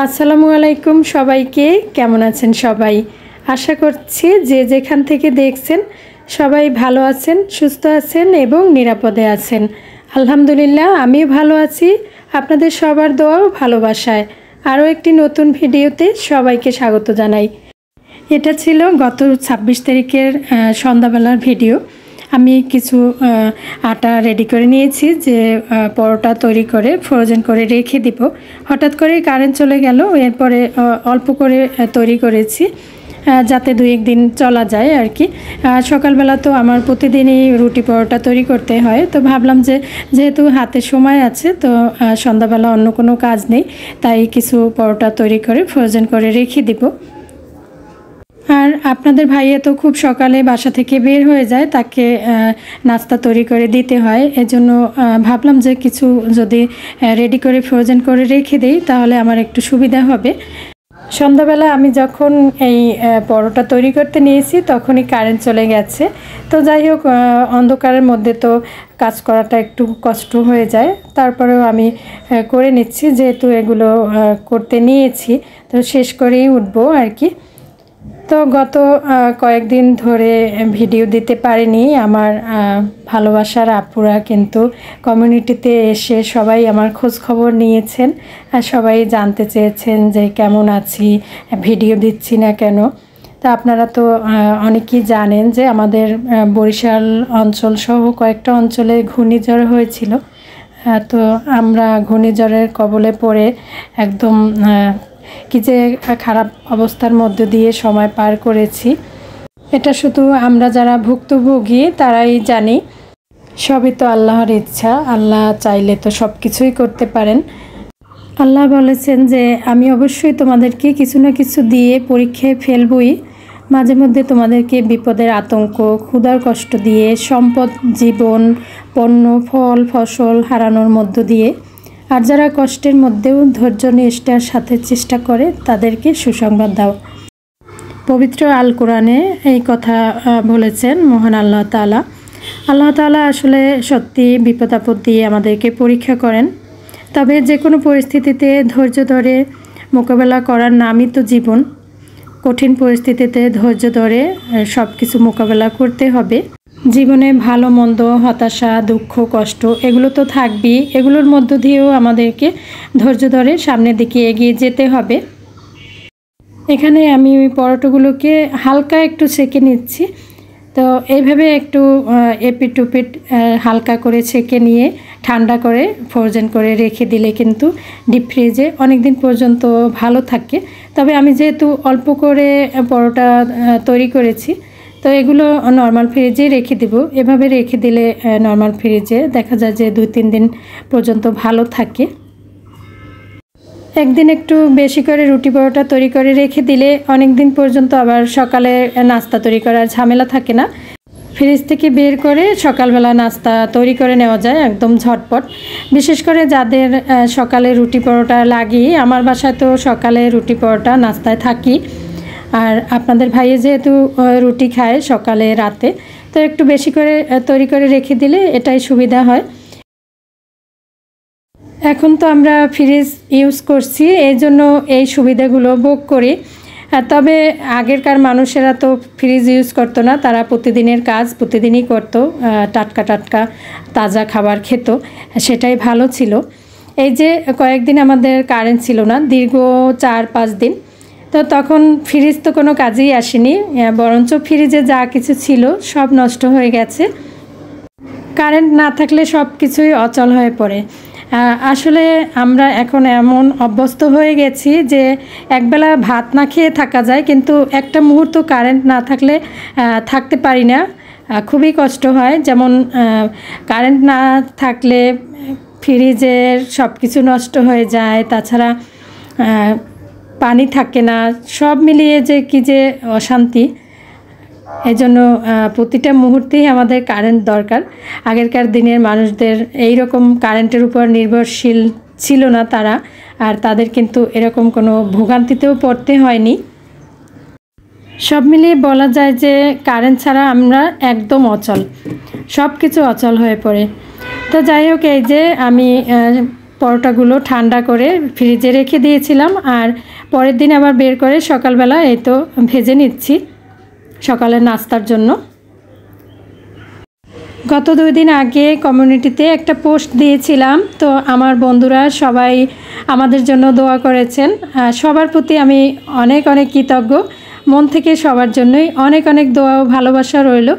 আসসালামু আলাইকুম সবাইকে। কেমন আছেন সবাই? আশা করছি যে যেখান থেকে দেখছেন সবাই ভালো আছেন, সুস্থ আছেন এবং নিরাপদে আছেন। আলহামদুলিল্লাহ আমিও ভালো আছি। আপনাদের সবার দোয়া ও ভালোবাসায় আরও একটি নতুন ভিডিওতে সবাইকে স্বাগত জানাই। এটা ছিল গত 26 তারিখের সন্ধ্যাবেলার ভিডিও। আমি কিছু আটা রেডি করে নিয়েছি যে পরোটা তৈরি করে ফ্রোজেন করে রেখে দিব। হঠাৎ করে কারেন্ট চলে গেল, এরপরে অল্প করে তৈরি করেছি যাতে 2-1 দিন চলা যায় আর কি। সকালবেলা তো আমার প্রতিদিনই রুটি পরোটা তৈরি করতে হয়, তো ভাবলাম যে যেহেতু হাতে সময় আছে তো সন্ধ্যাবেলা অন্য কোনো কাজ নেই, তাই কিছু পরোটা তৈরি করে ফ্রোজেন করে রেখে দিব। আর আপনাদের ভাইয়া তো খুব সকালে বাসা থেকে বের হয়ে যায়, তাকে নাস্তা তৈরি করে দিতে হয়। এজন্য ভাবলাম যে কিছু যদি রেডি করে ফ্রোজেন করে রেখে দেই তাহলে আমার একটু সুবিধা হবে। সন্ধ্যাবেলা আমি যখন এই পরোটা তৈরি করতে নিয়েছি তখনই কারেন্ট চলে গেছে। তো যাই হোক, অন্ধকারের মধ্যে তো কাজ করাটা একটু কষ্ট হয়ে যায়, তারপরেও আমি করে নিচ্ছি যেহেতু এগুলো করতে নিয়েছি, তো শেষ করেই উঠবো আর কি। তো গত কয়েকদিন ধরে ভিডিও দিতে পারিনি। আমার ভালোবাসার আপুরা কিন্তু কমিউনিটিতে এসে সবাই আমার খোঁজ খবর নিয়েছেন আর সবাই জানতে চেয়েছেন যে কেমন আছি, ভিডিও দিচ্ছি না কেন। তা আপনারা তো অনেকেই জানেন যে আমাদের বরিশাল অঞ্চল সহ কয়েকটা অঞ্চলে ঘূর্ণিঝড় হয়েছিল। তো আমরা ঘূর্ণিঝড়ের কবলে পড়ে একদম কি যে খারাপ অবস্থার মধ্য দিয়ে সময় পার করেছি, এটা শুধু আমরা যারা ভুক্তভোগী তারাই জানি। সবই তো আল্লাহর ইচ্ছা, আল্লাহ চাইলে তো সব কিছুই করতে পারেন। আল্লাহ বলেছেন যে আমি অবশ্যই তোমাদেরকে কিছু না কিছু দিয়ে পরীক্ষায় ফেলবই। মাঝে মধ্যে তোমাদেরকে বিপদের আতঙ্ক, ক্ষুধার কষ্ট দিয়ে, সম্পদ, জীবন, পণ্য, ফল, ফসল হারানোর মধ্য দিয়ে। আর যারা কষ্টের মধ্যেও ধৈর্য নিষ্ঠার সাথে চেষ্টা করে তাদেরকে সুসংবাদ দাও। পবিত্র আল কোরআনে এই কথা বলেছেন মহান আল্লাহ তাআলা। আল্লাহ তাআলা আসলে সত্যি বিপদ আপদ দিয়ে আমাদেরকে পরীক্ষা করেন, তবে যে কোনো পরিস্থিতিতে ধৈর্য ধরে মোকাবেলা করার নামই তো জীবন। কঠিন পরিস্থিতিতে ধৈর্য ধরে সব কিছু মোকাবেলা করতে হবে। জীবনে ভালো মন্দ, হতাশা, দুঃখ, কষ্ট এগুলো তো থাকবেই। এগুলোর মধ্য দিয়েও আমাদেরকে ধৈর্য ধরে সামনের দিকে এগিয়ে যেতে হবে। এখানে আমি ওই পরোটাগুলোকে হালকা একটু সেঁকে নিচ্ছি। তো এইভাবে একটু এপিট টুপিট হালকা করে ছেঁকে নিয়ে ঠান্ডা করে ফ্রোজেন করে রেখে দিলে কিন্তু ডিপ ফ্রিজে অনেক দিন পর্যন্ত ভালো থাকে। তবে আমি যেহেতু অল্প করে পরোটা তৈরি করেছি, তো এগুলো নর্মাল ফ্রিজে রেখে দিব। এভাবে রেখে দিলে নর্মাল ফ্রিজে দেখা যায় যে 2-3 দিন পর্যন্ত ভালো থাকে। একদিন একটু বেশি করে রুটি পরোটা তৈরি করে রেখে দিলে অনেক দিন পর্যন্ত আবার সকালে নাস্তা তৈরি করার ঝামেলা থাকে না। ফ্রিজ থেকে বের করে সকালবেলা নাস্তা তৈরি করে নেওয়া যায় একদম ঝটপট। বিশেষ করে যাদের সকালে রুটি পরোটা লাগে, আমার বাসায় তো সকালে রুটি পরোটা নাস্তায় থাকি। আর আপনাদের ভাইয়ে যেহেতু রুটি খায় সকালে রাতে, তো একটু বেশি করে তৈরি করে রেখে দিলে এটাই সুবিধা হয়। এখন তো আমরা ফ্রিজ ইউজ করছি, এই জন্য এই সুবিধাগুলো ভোগ করি। তবে আগেরকার মানুষেরা তো ফ্রিজ ইউজ করতো না, তারা প্রতিদিনের কাজ প্রতিদিনই করতো, টাটকা টাটকা তাজা খাবার খেত, সেটাই ভালো ছিল। এই যে কয়েকদিন আমাদের কারেন্ট ছিল না, দীর্ঘ 4-5 দিন, তো তখন ফ্রিজ তো কোনো কাজেই আসেনি, বরঞ্চ ফ্রিজে যা কিছু ছিল সব নষ্ট হয়ে গেছে। কারেন্ট না থাকলে সব কিছুই অচল হয়ে পড়ে। আসলে আমরা এখন এমন অভ্যস্ত হয়ে গেছি যে একবেলা ভাত না খেয়ে থাকা যায়, কিন্তু একটা মুহূর্ত কারেন্ট না থাকলে থাকতে পারি না, খুবই কষ্ট হয়। যেমন কারেন্ট না থাকলে ফ্রিজের সব কিছু নষ্ট হয়ে যায়, তাছাড়া পানি থাকে না, সব মিলিয়ে যে কী যে অশান্তি। এই জন্য প্রতিটা মুহূর্তেই আমাদের কারেন্ট দরকার। আগেরকার দিনের মানুষদের এই রকম কারেন্টের উপর নির্ভরশীল ছিল না তারা, আর তাদের কিন্তু এরকম কোনো ভোগান্তিতেও পড়তে হয়নি। সব মিলিয়ে বলা যায় যে কারেন্ট ছাড়া আমরা একদম অচল, সব কিছু অচল হয়ে পড়ে। তো যাই হোক, এই যে আমি পরোটাগুলো ঠান্ডা করে ফ্রিজে রেখে দিয়েছিলাম, আর পরের দিন আবার বের করে সকালবেলা এই তো ভেজে নিচ্ছি সকালের নাস্তার জন্য। গত 2 দিন আগে কমিউনিটিতে একটা পোস্ট দিয়েছিলাম, তো আমার বন্ধুরা সবাই আমাদের জন্য দোয়া করেছেন। সবার প্রতি আমি অনেক অনেক কৃতজ্ঞ, মন থেকে সবার জন্যই অনেক অনেক দোয়া ও ভালোবাসা রইল।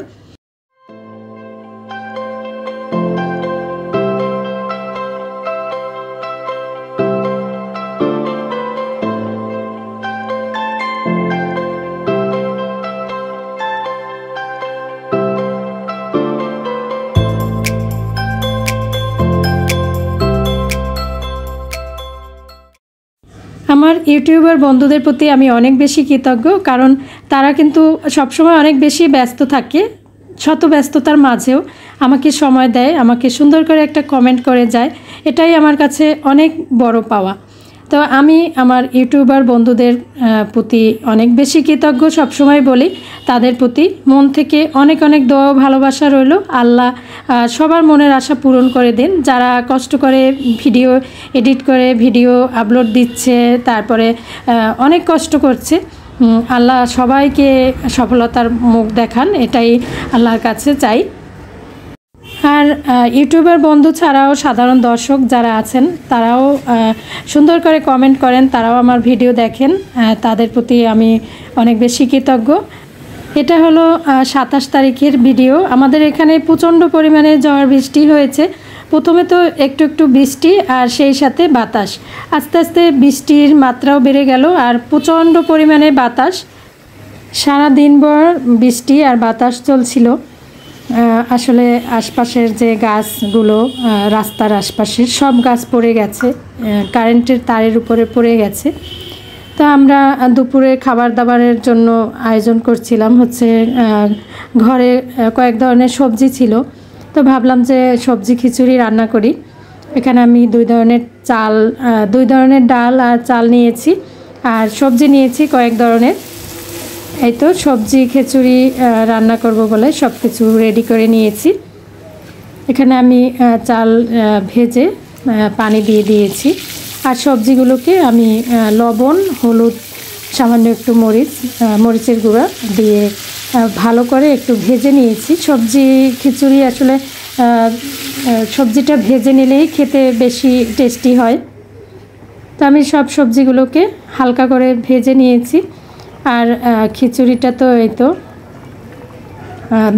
আমার ইউটিউবার বন্ধুদের প্রতি আমি অনেক বেশি কৃতজ্ঞ, কারণ তারা কিন্তু সবসময় অনেক বেশি ব্যস্ত থাকে, শত ব্যস্ততার মাঝেও আমাকে সময় দেয়, আমাকে সুন্দর করে একটা কমেন্ট করে যায়। এটাই আমার কাছে অনেক বড় পাওয়া। তো আমি আমার ইউটিউবার বন্ধুদের প্রতি অনেক বেশি কৃতজ্ঞ, সবসময় বলি তাদের প্রতি মন থেকে অনেক অনেক দোয়া ও ভালোবাসা রইল। আল্লাহ সবার মনের আশা পূরণ করে দিন। যারা কষ্ট করে ভিডিও এডিট করে ভিডিও আপলোড দিচ্ছে, তারপরে অনেক কষ্ট করছে, আল্লাহ সবাইকে সফলতার মুখ দেখান, এটাই আল্লাহর কাছে চাই। আর ইউটিউবার বন্ধু ছাড়াও সাধারণ দর্শক যারা আছেন তারাও সুন্দর করে কমেন্ট করেন, তারাও আমার ভিডিও দেখেন, তাদের প্রতি আমি অনেক বেশি কৃতজ্ঞ। এটা হলো 27 তারিখের ভিডিও। আমাদের এখানে প্রচণ্ড পরিমাণে ঝড় বৃষ্টি হয়েছে। প্রথমে তো একটু একটু বৃষ্টি আর সেই সাথে বাতাস, আস্তে আস্তে বৃষ্টির মাত্রাও বেড়ে গেল আর প্রচণ্ড পরিমাণে বাতাস। সারা দিনভর বৃষ্টি আর বাতাস চলছিল। আসলে আশপাশের যে গাছগুলো, রাস্তার আশপাশের সব গাছ পড়ে গেছে, কারেন্টের তারের উপরে পড়ে গেছে। তো আমরা দুপুরে খাবার দাবারের জন্য আয়োজন করছিলাম, হচ্ছে ঘরে কয়েক ধরনের সবজি ছিল, তো ভাবলাম যে সবজি খিচুড়ি রান্না করি। এখানে আমি 2 ধরনের ডাল আর চাল নিয়েছি, আর সবজি নিয়েছি কয়েক ধরনের। এই তো সবজি খিচুড়ি রান্না করব বলে সব কিছু রেডি করে নিয়েছি। এখানে আমি চাল ভেজে পানি দিয়ে দিয়েছি, আর সবজিগুলোকে আমি লবণ, হলুদ, সামান্য একটু মরিচের গুঁড়া দিয়ে ভালো করে একটু ভেজে নিয়েছি। সবজি খিচুড়ি আসলে সবজিটা ভেজে নিলেই খেতে বেশি টেস্টি হয়। তো আমি সব সবজিগুলোকে হালকা করে ভেজে নিয়েছি। আর খিচুড়িটা তো এই তো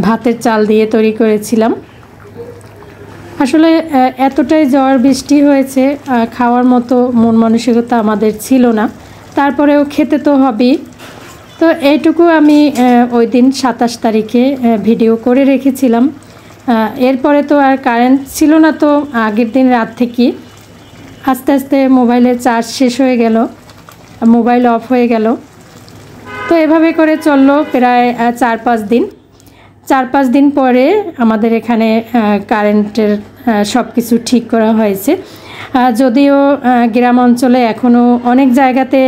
ভাতের চাল দিয়ে তৈরি করেছিলাম। আসলে এতটাই ঝড় বৃষ্টি হয়েছে, খাওয়ার মতো মন মানসিকতা আমাদের ছিল না, তারপরেও খেতে তো হবেই। তো এইটুকু আমি ওই দিন 27 তারিখে ভিডিও করে রেখেছিলাম। এরপরে তো আর কারেন্ট ছিল না, তো আগের দিন রাত থেকে আস্তে আস্তে মোবাইলের চার্জ শেষ হয়ে গেল, মোবাইল অফ হয়ে গেল। তো এভাবে করে চললো প্রায় 4-5 দিন পরে আমাদের এখানে কারেন্টের সব কিছু ঠিক করা হয়েছে। যদিও গ্রাম অঞ্চলে এখনও অনেক জায়গাতে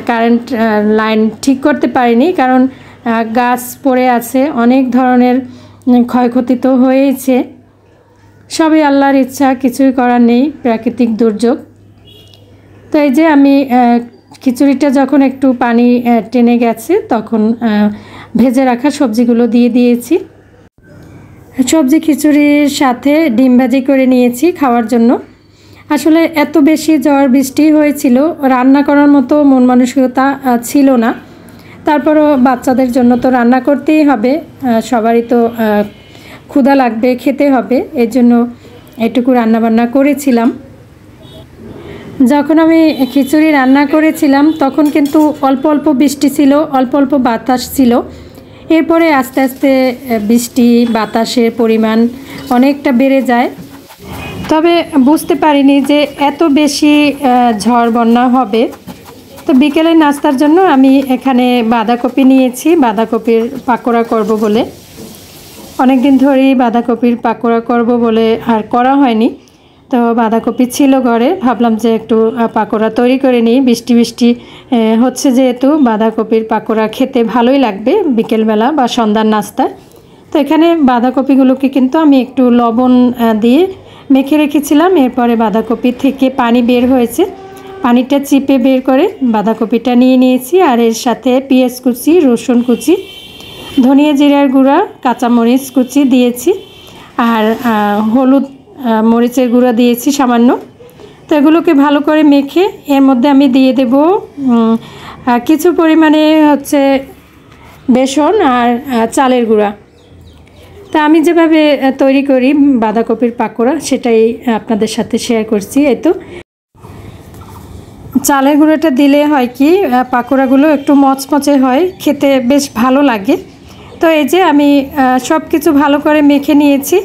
কারেন্ট লাইন ঠিক করতে পারিনি, কারণ গাছ পড়ে আছে, অনেক ধরনের ক্ষয়ক্ষতি তো হয়েছে। সবই আল্লাহর ইচ্ছা, কিছুই করার নেই, প্রাকৃতিক দুর্যোগ। তো এই যে আমি খিচুড়িটা যখন একটু পানি টেনে গেছে, তখন ভেজে রাখা সবজিগুলো দিয়ে দিয়েছি। সবজি খিচুড়ির সাথে ডিম ভাজি করে নিয়েছি খাওয়ার জন্য। আসলে এত বেশি ঝড় বৃষ্টি হয়েছিল, রান্না করার মতো মন মানসিকতা ছিল না। তারপরও বাচ্চাদের জন্য তো রান্না করতেই হবে, সবারই তো ক্ষুধা লাগবে, খেতে হবে, এর জন্য এটুকু রান্নাবান্না করেছিলাম। যখন আমি খিচুড়ি রান্না করেছিলাম তখন কিন্তু অল্প অল্প বৃষ্টি ছিল, অল্প অল্প বাতাস ছিল। এরপরে আস্তে আস্তে বৃষ্টি বাতাসের পরিমাণ অনেকটা বেড়ে যায়। তবে বুঝতে পারিনি যে এত বেশি ঝড় বন্যা হবে। তো বিকেলে নাস্তার জন্য আমি এখানে বাঁধাকপি নিয়েছি, বাঁধাকপির পাকোড়া করব বলে। অনেক দিন ধরেই বাঁধাকপির পাকোড়া করব বলে আর করা হয়নি। তো বাঁধাকপি ছিল ঘরে, ভাবলাম যে একটু পাকোড়া তৈরি করে নিই। বৃষ্টি বৃষ্টি হচ্ছে যেহেতু বাঁধাকপির পাকোড়া খেতে ভালোই লাগবে বিকেলবেলা বা সন্ধ্যার নাস্তায়। তো এখানে বাঁধাকপিগুলোকে কিন্তু আমি একটু লবণ দিয়ে মেখে রেখেছিলাম। এরপরে বাঁধাকপি থেকে পানি বের হয়েছে, পানিটা চিপে বের করে বাঁধাকপিটা নিয়ে নিয়েছি। আর এর সাথে পেঁয়াজ কুচি, রসুন কুচি, ধনিয়া জিরার গুঁড়া, কাঁচামরিচ কুচি দিয়েছি, আর হলুদ মরিচের গুঁড়া দিয়েছি সামান্য। তো এগুলোকে ভালো করে মেখে এর মধ্যে আমি দিয়ে দেব কিছু পরিমাণে হচ্ছে বেসন আর চালের গুঁড়া। তা আমি যেভাবে তৈরি করি বাঁধাকপির পাকোড়া সেটাই আপনাদের সাথে শেয়ার করছি। এই তো চালের গুঁড়োটা দিলে হয় কি পাকোড়াগুলো একটু মচমচে হয়, খেতে বেশ ভালো লাগে। তো এই যে আমি সব কিছু ভালো করে মেখে নিয়েছি।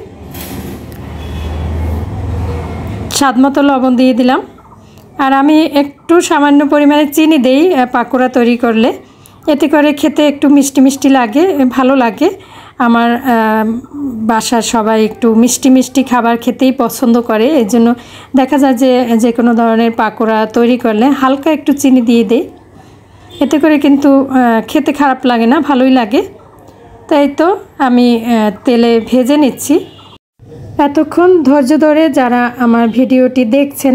স্বাদমতো লবণ দিয়ে দিলাম, আর আমি একটু সামান্য পরিমাণে চিনি দেই পাকোড়া তৈরি করলে, এতে করে খেতে একটু মিষ্টি মিষ্টি লাগে, ভালো লাগে। আমার বাসার সবাই একটু মিষ্টি মিষ্টি খাবার খেতেই পছন্দ করে, এই জন্য দেখা যায় যে কোনো ধরনের পাকোড়া তৈরি করলে হালকা একটু চিনি দিয়ে দেই, এতে করে কিন্তু খেতে খারাপ লাগে না, ভালোই লাগে। তাই তো আমি তেলে ভেজে নিচ্ছি। এতক্ষণ ধৈর্য ধরে যারা আমার ভিডিওটি দেখছেন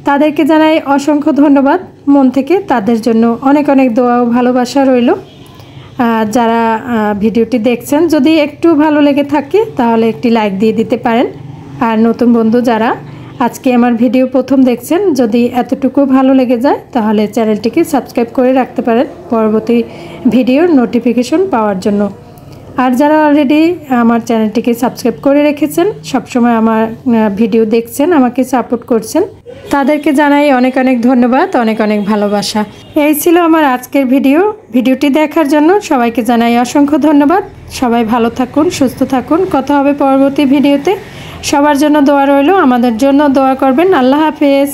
তাদেরকে জানাই অসংখ্য ধন্যবাদ মন থেকে, তাদের জন্য অনেক অনেক দোয়া ও ভালোবাসা রইল। যারা ভিডিওটি দেখছেন যদি একটু ভালো লেগে থাকে তাহলে একটি লাইক দিয়ে দিতে পারেন। আর নতুন বন্ধু যারা আজকে আমার ভিডিও প্রথম দেখছেন, যদি এতটুকু ভালো লেগে যায় তাহলে চ্যানেলটিকে সাবস্ক্রাইব করে রাখতে পারেন পরবর্তী ভিডিওর নোটিফিকেশন পাওয়ার জন্য। আর যারা অলরেডি আমার চ্যানেলটিকে সাবস্ক্রাইব করে রেখেছেন, সবসময় আমার ভিডিও দেখছেন, আমাকে সাপোর্ট করছেন, তাদেরকে জানাই অনেক অনেক ধন্যবাদ, অনেক অনেক ভালোবাসা। এই ছিল আমার আজকের ভিডিওটি দেখার জন্য সবাইকে জানাই অসংখ্য ধন্যবাদ। সবাই ভালো থাকুন, সুস্থ থাকুন, কথা হবে পরবর্তী ভিডিওতে। সবার জন্য দোয়া রইল, আমাদের জন্য দোয়া করবেন। আল্লাহ হাফেজ।